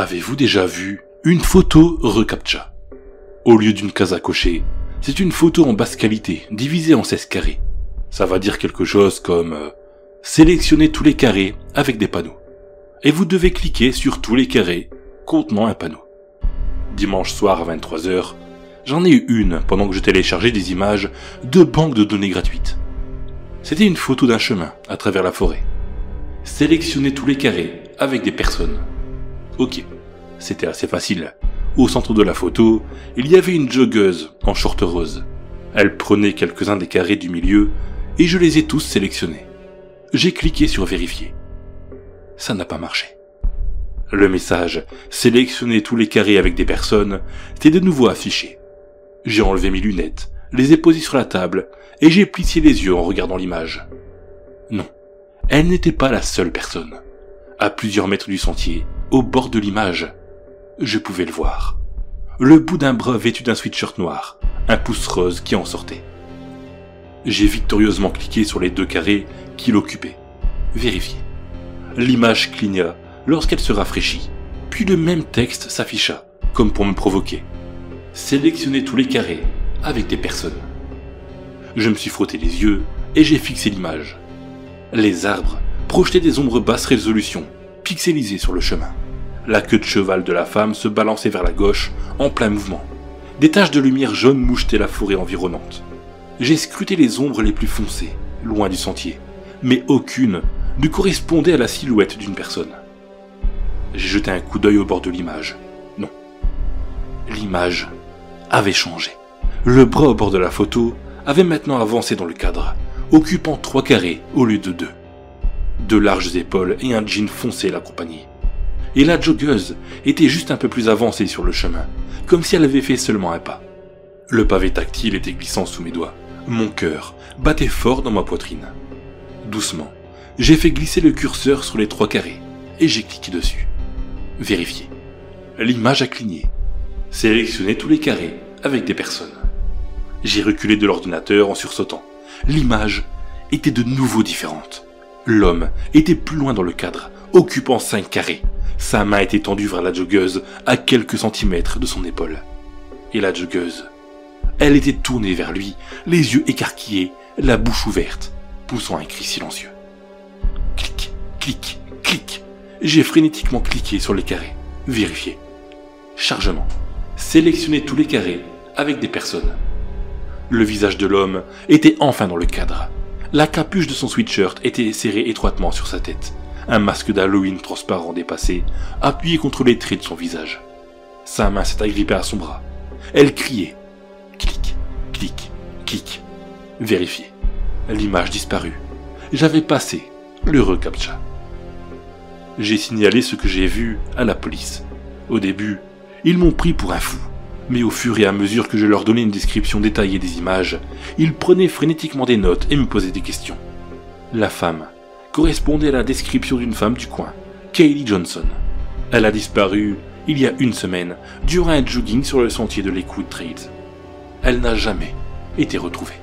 Avez-vous déjà vu une photo reCAPTCHA? Au lieu d'une case à cocher, c'est une photo en basse qualité, divisée en 16 carrés. Ça va dire quelque chose comme sélectionnez tous les carrés avec des panneaux. Et vous devez cliquer sur tous les carrés contenant un panneau. Dimanche soir à 23h, j'en ai eu une pendant que je téléchargeais des images de banques de données gratuites. C'était une photo d'un chemin à travers la forêt. Sélectionnez tous les carrés avec des personnes. Ok, c'était assez facile. Au centre de la photo, il y avait une joggeuse en short rose. Elle prenait quelques-uns des carrés du milieu et je les ai tous sélectionnés. J'ai cliqué sur vérifier. Ça n'a pas marché. Le message « Sélectionnez tous les carrés avec des personnes » était de nouveau affiché. J'ai enlevé mes lunettes, les ai posées sur la table et j'ai plissé les yeux en regardant l'image. Non, elle n'était pas la seule personne. À plusieurs mètres du sentier, au bord de l'image, je pouvais le voir. Le bout d'un bras vêtu d'un sweatshirt noir, un pouce rose qui en sortait. J'ai victorieusement cliqué sur les 2 carrés qui l'occupaient. Vérifier. L'image cligna lorsqu'elle se rafraîchit, puis le même texte s'afficha, comme pour me provoquer. Sélectionnez tous les carrés avec des personnes. Je me suis frotté les yeux et j'ai fixé l'image. Les arbres projetaient des ombres basse résolution, pixelisées sur le chemin. La queue de cheval de la femme se balançait vers la gauche, en plein mouvement. Des taches de lumière jaune mouchetaient la forêt environnante. J'ai scruté les ombres les plus foncées, loin du sentier, mais aucune ne correspondait à la silhouette d'une personne. J'ai jeté un coup d'œil au bord de l'image. Non. L'image avait changé. Le bras au bord de la photo avait maintenant avancé dans le cadre, occupant 3 carrés au lieu de 2. 2 larges épaules et un jean foncé l'accompagnaient. Et la joggeuse était juste un peu plus avancée sur le chemin, comme si elle avait fait seulement un pas. Le pavé tactile était glissant sous mes doigts. Mon cœur battait fort dans ma poitrine. Doucement, j'ai fait glisser le curseur sur les 3 carrés et j'ai cliqué dessus. Vérifier. L'image a cligné. Sélectionnez tous les carrés avec des personnes. J'ai reculé de l'ordinateur en sursautant. L'image était de nouveau différente. L'homme était plus loin dans le cadre, occupant 5 carrés. Sa main était tendue vers la joggeuse à quelques centimètres de son épaule. Et la joggeuse, elle était tournée vers lui, les yeux écarquillés, la bouche ouverte, poussant un cri silencieux. Clic, clic, clic. J'ai frénétiquement cliqué sur les carrés. Vérifier. Chargement. Sélectionnez tous les carrés avec des personnes. Le visage de l'homme était enfin dans le cadre. La capuche de son sweatshirt était serrée étroitement sur sa tête. Un masque d'Halloween transparent dépassé, appuyé contre les traits de son visage. Sa main s'est agrippée à son bras. Elle criait. Clic, clic, clic. Vérifier. L'image disparut. J'avais passé le reCAPTCHA. J'ai signalé ce que j'ai vu à la police. Au début, ils m'ont pris pour un fou. Mais au fur et à mesure que je leur donnais une description détaillée des images, ils prenaient frénétiquement des notes et me posaient des questions. La femme correspondait à la description d'une femme du coin, Kaylee Johnson. Elle a disparu il y a 1 semaine durant un jogging sur le sentier de Lakewood Trails. Elle n'a jamais été retrouvée.